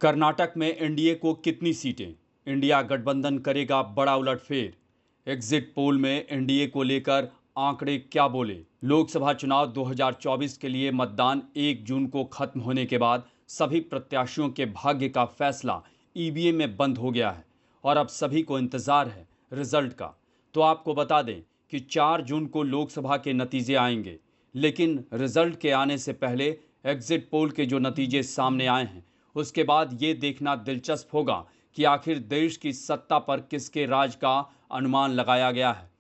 कर्नाटक में एनडीए को कितनी सीटें? इंडिया गठबंधन करेगा बड़ा उलटफेर। एग्जिट पोल में एनडीए को लेकर आंकड़े क्या बोले? लोकसभा चुनाव 2024 के लिए मतदान 1 जून को खत्म होने के बाद सभी प्रत्याशियों के भाग्य का फैसला ईवीएम में बंद हो गया है और अब सभी को इंतजार है रिजल्ट का। तो आपको बता दें कि 4 जून को लोकसभा के नतीजे आएंगे, लेकिन रिजल्ट के आने से पहले एग्जिट पोल के जो नतीजे सामने आए हैं उसके बाद ये देखना दिलचस्प होगा कि आखिर देश की सत्ता पर किसके राज का अनुमान लगाया गया है।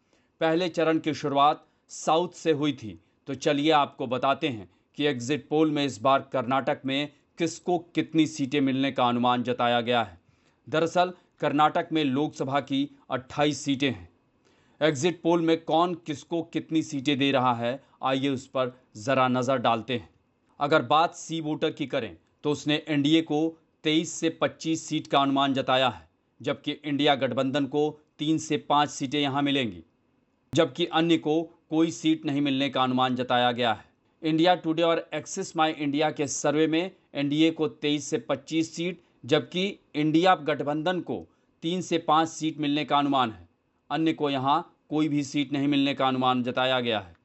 पहले चरण की शुरुआत साउथ से हुई थी, तो चलिए आपको बताते हैं कि एग्जिट पोल में इस बार कर्नाटक में किसको कितनी सीटें मिलने का अनुमान जताया गया है। दरअसल कर्नाटक में लोकसभा की 28 सीटें हैं। एग्जिट पोल में कौन किसको कितनी सीटें दे रहा है, आइए उस पर ज़रा नज़र डालते हैं। अगर बात सी वोटर की करें तो उसने एनडीए को 23 से 25 सीट का अनुमान जताया है, जबकि इंडिया गठबंधन को 3 से 5 सीटें यहां मिलेंगी, जबकि अन्य को कोई सीट नहीं मिलने का अनुमान जताया गया है। इंडिया टुडे और एक्सिस माई इंडिया के सर्वे में एनडीए को 23 से 25 सीट, जबकि इंडिया गठबंधन को 3 से 5 सीट मिलने का अनुमान है। अन्य को यहां कोई भी सीट नहीं मिलने का अनुमान जताया गया है।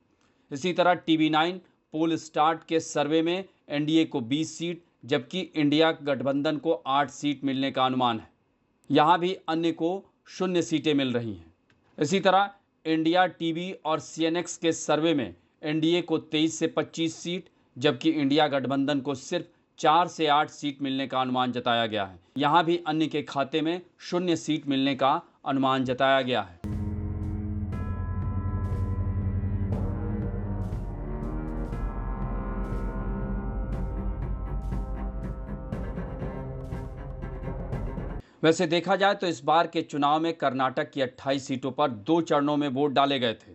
इसी तरह TV9 पोल स्टार्ट के सर्वे में एनडीए को 20 सीट, जबकि इंडिया गठबंधन को 8 सीट मिलने का अनुमान है। यहाँ भी अन्य को 0 सीटें मिल रही हैं। इसी तरह इंडिया टीवी और CNX के सर्वे में एनडीए को 23 से 25 सीट, जबकि इंडिया गठबंधन को सिर्फ 4 से 8 सीट मिलने का अनुमान जताया गया है। यहाँ भी अन्य के खाते में 0 सीट मिलने का अनुमान जताया गया है। वैसे देखा जाए तो इस बार के चुनाव में कर्नाटक की 28 सीटों पर 2 चरणों में वोट डाले गए थे।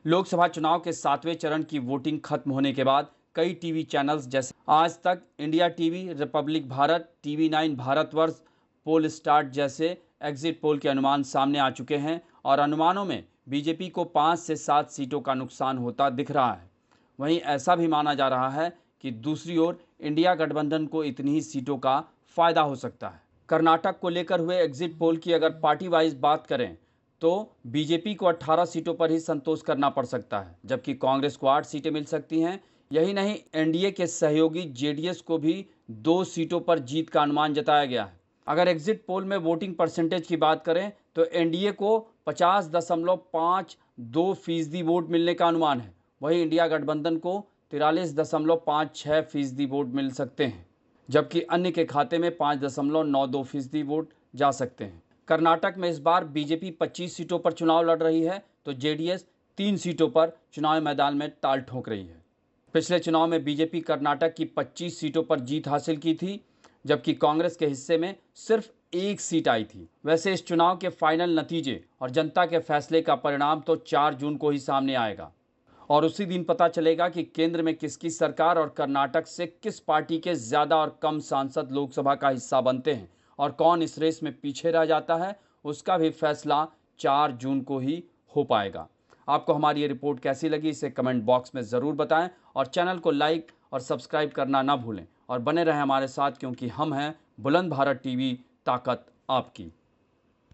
लोकसभा चुनाव के 7वें चरण की वोटिंग खत्म होने के बाद कई टीवी चैनल्स जैसे आज तक, India TV, Republic Bharat, TV9 Bharatvarsh, पोल स्टार्ट जैसे एग्जिट पोल के अनुमान सामने आ चुके हैं और अनुमानों में बीजेपी को 5 से 7 सीटों का नुकसान होता दिख रहा है। वहीं ऐसा भी माना जा रहा है कि दूसरी ओर इंडिया गठबंधन को इतनी ही सीटों का फायदा हो सकता है। कर्नाटक को लेकर हुए एग्जिट पोल की अगर पार्टी वाइज बात करें तो बीजेपी को 18 सीटों पर ही संतोष करना पड़ सकता है, जबकि कांग्रेस को 8 सीटें मिल सकती हैं। यही नहीं, एनडीए के सहयोगी जेडीएस को भी 2 सीटों पर जीत का अनुमान जताया गया है। अगर एग्जिट पोल में वोटिंग परसेंटेज की बात करें तो एनडीए को 50.52% वोट मिलने का अनुमान है। वहीं इंडिया गठबंधन को 43.56% वोट मिल सकते हैं, जबकि अन्य के खाते में 5.92% वोट जा सकते हैं। कर्नाटक में इस बार बीजेपी 25 सीटों पर चुनाव लड़ रही है, तो जेडीएस 3 सीटों पर चुनाव मैदान में ताल ठोक रही है। पिछले चुनाव में बीजेपी कर्नाटक की 25 सीटों पर जीत हासिल की थी, जबकि कांग्रेस के हिस्से में सिर्फ 1 सीट आई थी। वैसे इस चुनाव के फाइनल नतीजे और जनता के फैसले का परिणाम तो 4 जून को ही सामने आएगा और उसी दिन पता चलेगा कि केंद्र में किसकी सरकार और कर्नाटक से किस पार्टी के ज़्यादा और कम सांसद लोकसभा का हिस्सा बनते हैं और कौन इस रेस में पीछे रह जाता है, उसका भी फैसला 4 जून को ही हो पाएगा। आपको हमारी ये रिपोर्ट कैसी लगी, इसे कमेंट बॉक्स में ज़रूर बताएं और चैनल को लाइक और सब्सक्राइब करना ना भूलें और बने रहें हमारे साथ, क्योंकि हम हैं बुलंद भारत TV, ताकत आपकी।